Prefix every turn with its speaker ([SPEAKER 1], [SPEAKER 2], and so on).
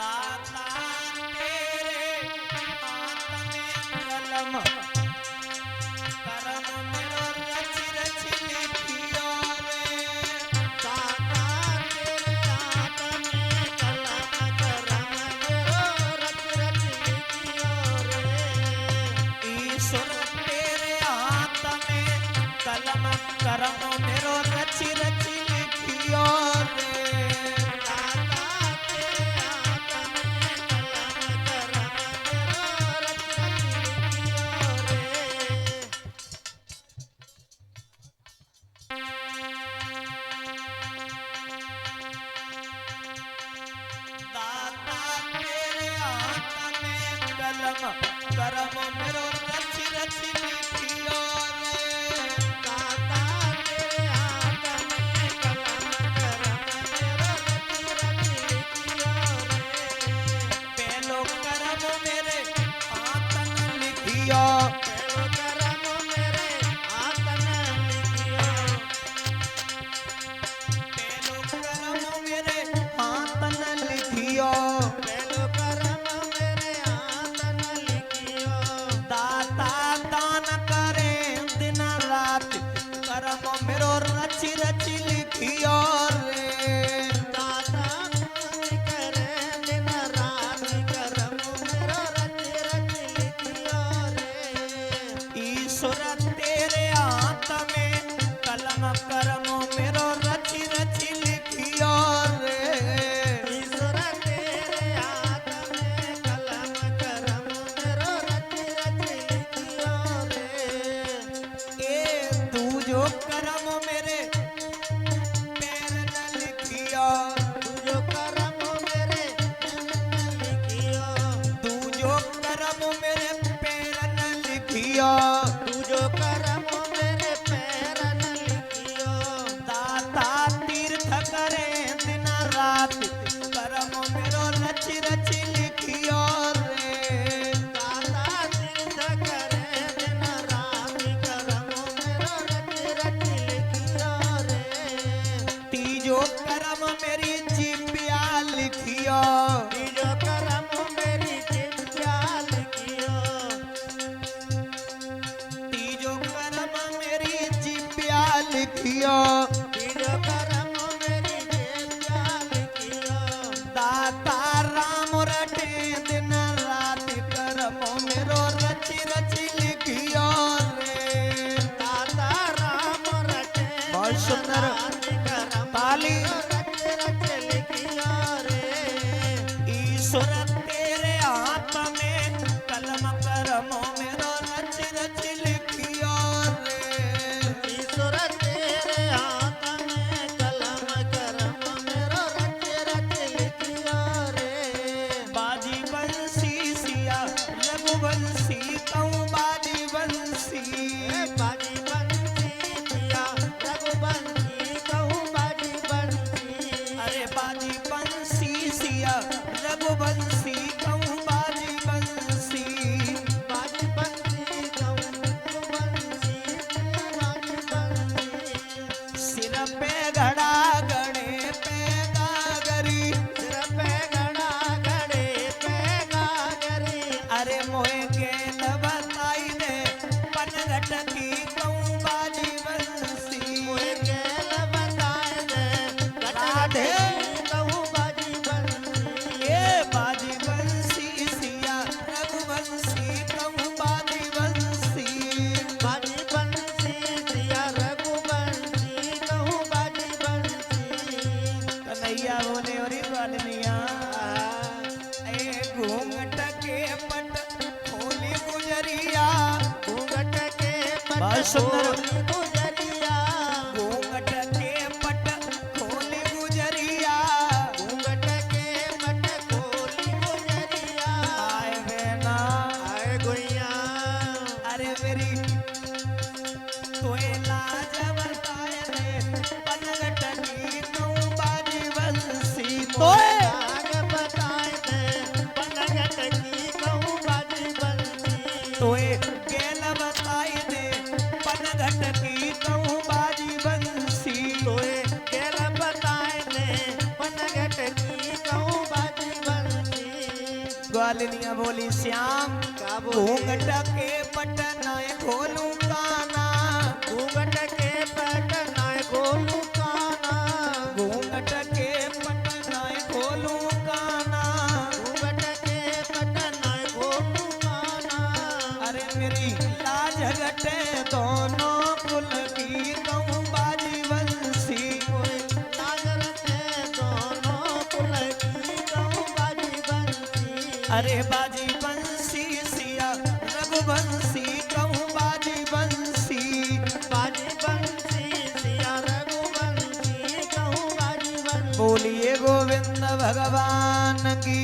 [SPEAKER 1] दाता तेरे हाथ में कलम करम मेरो रच रच लिखियो रे
[SPEAKER 2] दाता तेरे हाथ में कलम करम मेरो रच रच लिखियो रे
[SPEAKER 1] ईश्वर तेरे हाथ में कलम करम मेरो रच रच लिखियो रे दाता तेरे हाथ में कलम करम मेरो रच रच लिखियो रे
[SPEAKER 2] दाता तेरे हाथ में कलम करम मेरो रच रच लिखियो रे
[SPEAKER 1] पहलो करम मेरे हाथ न लिखियो
[SPEAKER 2] पहलो करम मेरे हाथ न लिखियो
[SPEAKER 1] पहलो करम मेरे हाथ न लिखियो
[SPEAKER 2] पहलो करम मेरे हाथ न लिखियो
[SPEAKER 1] दाता दान करे दिन रात करम मेरो रच रच लिखियो रे
[SPEAKER 2] दाता करे दिन रात करम मेरो रच रच लिखियो रे
[SPEAKER 1] ईश्वर तेरे हाथ में कलम करम मेरो रच रच लिखियो रे
[SPEAKER 2] ईश्वर तेरे हाथ में कलम करम मेरो रच रच लिखियो रे
[SPEAKER 1] ए तू जो करम मेरे पैर न लिखियो
[SPEAKER 2] तू जो करम मेरे न लिखियो
[SPEAKER 1] तू जो करम मेरे पैर न लिखियो
[SPEAKER 2] तू जो करम मेरे पैर न लिखियो
[SPEAKER 1] दाता तीर्थ करे दिन रात करम मेरो रच रच लिखियो रे
[SPEAKER 2] दाता तीर्थ करे दिन रात करम मेरो रच रच लिखियो रे
[SPEAKER 1] तीजो करम मेरी जीपिया लिखियो
[SPEAKER 2] तीजो करम मेरी जिंदगिया लिखियो
[SPEAKER 1] तीजो करम मेरी जीपिया लिखियो
[SPEAKER 2] तीजो करम मेरी जिंदगिया लिखियो
[SPEAKER 1] दाता राम रटे दिन रात करम मेरो रच रच लिखियो रे
[SPEAKER 2] दाता राम रटे
[SPEAKER 1] बहुत सुंदर
[SPEAKER 2] करम
[SPEAKER 1] ताली
[SPEAKER 2] रच रच लिखियो रे
[SPEAKER 1] ईश्वर तेरे हाथ में कलम करम मेरो रच रच लिखियो रे
[SPEAKER 2] ईश्वर तेरे हाथ में कलम करम मेरो रच रच लिखियो रे
[SPEAKER 1] बाजी बंसी सिया रघुवंशी कहूँ बाजी बंसी
[SPEAKER 2] बाजी बंसी पिया रघुवंशी कहूँ बाजी बंसी
[SPEAKER 1] अरे बाजी बंसी सिया रघुवंशी कहूँ बाजी बंसी
[SPEAKER 2] बाजी बंसी कहूँ रघुवंशी बाजी बंसी
[SPEAKER 1] सिर पे घड़ा गड़े पे गागरी
[SPEAKER 2] सिर पे घड़ा घड़े पे गागरी
[SPEAKER 1] अरे मोहे गेल बताई दे पनघट की कहूँ बाजी बंसी
[SPEAKER 2] मुझे केल बताए दे
[SPEAKER 1] राधे
[SPEAKER 2] कहूँ बाजी बंसी
[SPEAKER 1] ये बाजी बंसी सिया रघुवंशी कहूँ बाजी बंसी
[SPEAKER 2] बाजी बंसी सिया रघुवंशी कहूँ बाजी बंसी
[SPEAKER 1] कन्हैया बोले और बालनिया ए घूंघट के पट खोली गुजरिया
[SPEAKER 2] घूंघट के पट
[SPEAKER 1] बहुत सुंदर।
[SPEAKER 2] खोली गुजरिया
[SPEAKER 1] घूंघट के पट खोली गुजरिया
[SPEAKER 2] घूंघट के पट खोली गुजरिया
[SPEAKER 1] आए बेना
[SPEAKER 2] आए गुइया
[SPEAKER 1] अरे मेरी तोए लाज बताए रे पनघट की कहूँ बाजी बंसी तोए
[SPEAKER 2] आग बताए दे पनघट की कहूँ बाजी बंसी
[SPEAKER 1] तोए गेल बताई दे पनघट की ग्वालिनिया बोली श्याम
[SPEAKER 2] क्या बोली
[SPEAKER 1] घूंघट के पटनाए खोलूं काना,
[SPEAKER 2] घूंघट के पटनाए खोलूं काना,
[SPEAKER 1] घूंघट के पटनाए खोलूं काना।
[SPEAKER 2] घूंघट के पटनाए खोलूं काना।
[SPEAKER 1] अरे मेरी लाज घटे दोनों कुल की कहूँ बाजी बंसी,
[SPEAKER 2] लाज रखे दोनों कुल की कहूँ बाजी बंसी।
[SPEAKER 1] अरे बाजी बंसी सिया रघुवंशी कहूँ बाजी बंसी,
[SPEAKER 2] बाजी बंसी सिया रघुवंशी कहूँ बाजी बंसी।
[SPEAKER 1] बोलिए गोविंद भगवान की